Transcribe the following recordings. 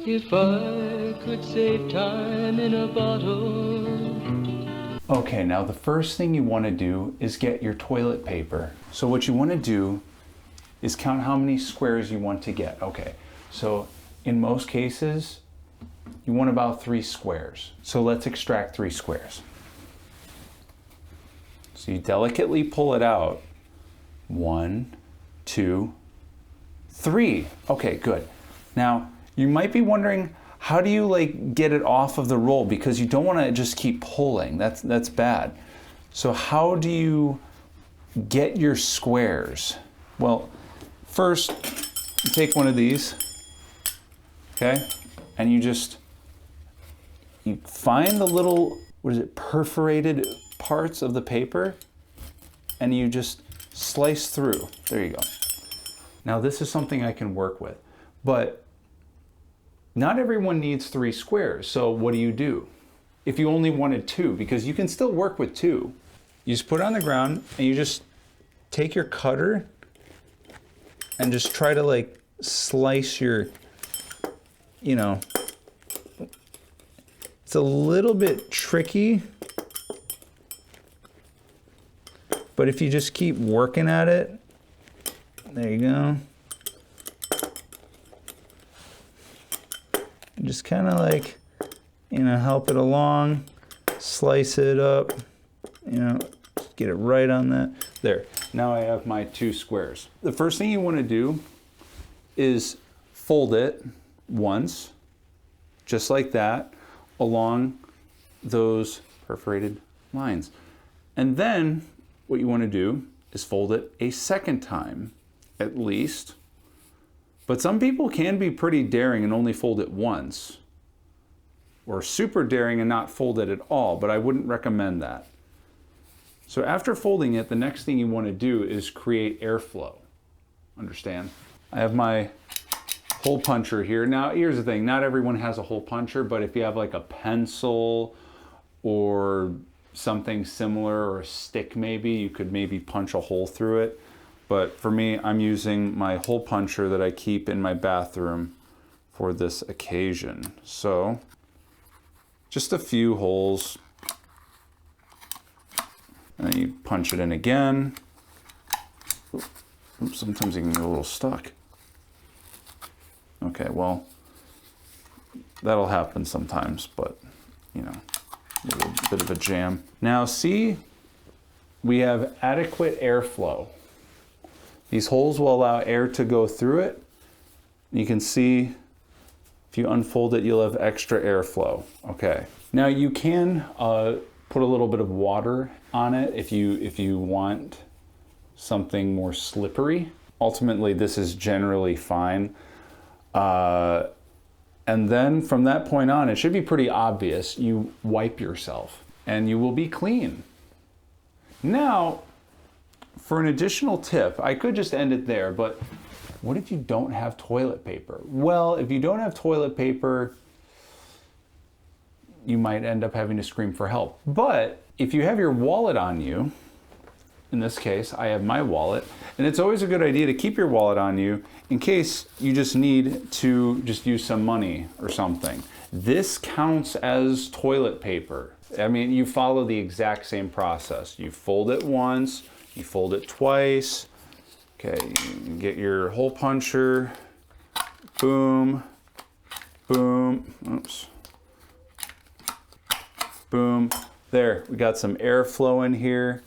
If I could save time in a bottle. Okay, now the first thing you want to do is get your toilet paper. So what you want to do is count how many squares you want to get. Okay, so in most cases, you want about 3 squares. So let's extract 3 squares. So you delicately pull it out. 1, 2, 3. Okay, good. Now, you might be wondering, how do you like get it off of the roll? Because you don't want to just keep pulling. That's bad. So how do you get your squares? Well, first, you take one of these, okay? And you find the little, perforated parts of the paper, and you just slice through. There you go. Now this is something I can work with, but not everyone needs 3 squares. So what do? If you only wanted 2, because you can still work with 2, you just put it on the ground and you just take your cutter and just try to like slice your, it's a little bit tricky, but if you just keep working at it, there you go. Just kind of like, help it along, slice it up, get it right on that. There, now I have my 2 squares. The first thing you want to do is fold it once, just like that, along those perforated lines. And then what you want to do is fold it a second time, at least. But some people can be pretty daring and only fold it once, or super daring and not fold it at all, but I wouldn't recommend that. So after folding it, the next thing you want to do is create airflow. Understand? I have my hole puncher here. Now, here's the thing. Not everyone has a hole puncher, but if you have like a pencil or something similar, or a stick maybe, you could maybe punch a hole through it. But for me, I'm using my hole puncher that I keep in my bathroom for this occasion. So just a few holes. And then you punch it in again. Oops, sometimes you can get a little stuck. Okay, well, that'll happen sometimes, but a little bit of a jam. Now see, we have adequate airflow. These holes will allow air to go through it. You can see if you unfold it, you'll have extra airflow. Okay. Now you can put a little bit of water on it if you want something more slippery. Ultimately, this is generally fine. And then from that point on, it should be pretty obvious. You wipe yourself and you will be clean. Now, for an additional tip, I could just end it there, but what if you don't have toilet paper? Well, if you don't have toilet paper, you might end up having to scream for help. But if you have your wallet on you, in this case, I have my wallet, and it's always a good idea to keep your wallet on you in case you just need to just use some money or something. This counts as toilet paper. I mean, you follow the exact same process. You fold it once, you fold it twice. Okay, you get your hole puncher, boom, boom, oops, boom. There, we got some airflow in here,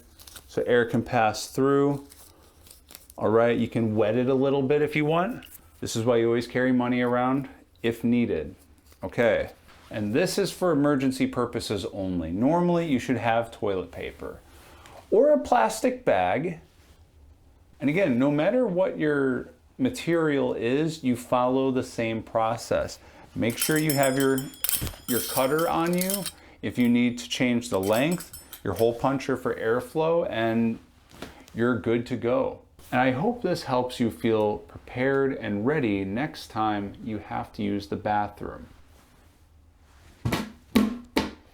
so air can pass through. All right, you can wet it a little bit if you want. This is why you always carry money around if needed. Okay, and this is for emergency purposes only. Normally, you should have toilet paper or a plastic bag. And again, no matter what your material is, you follow the same process. Make sure you have your cutter on you if you need to change the length, your hole puncher for airflow, and you're good to go. And I hope this helps you feel prepared and ready next time you have to use the bathroom.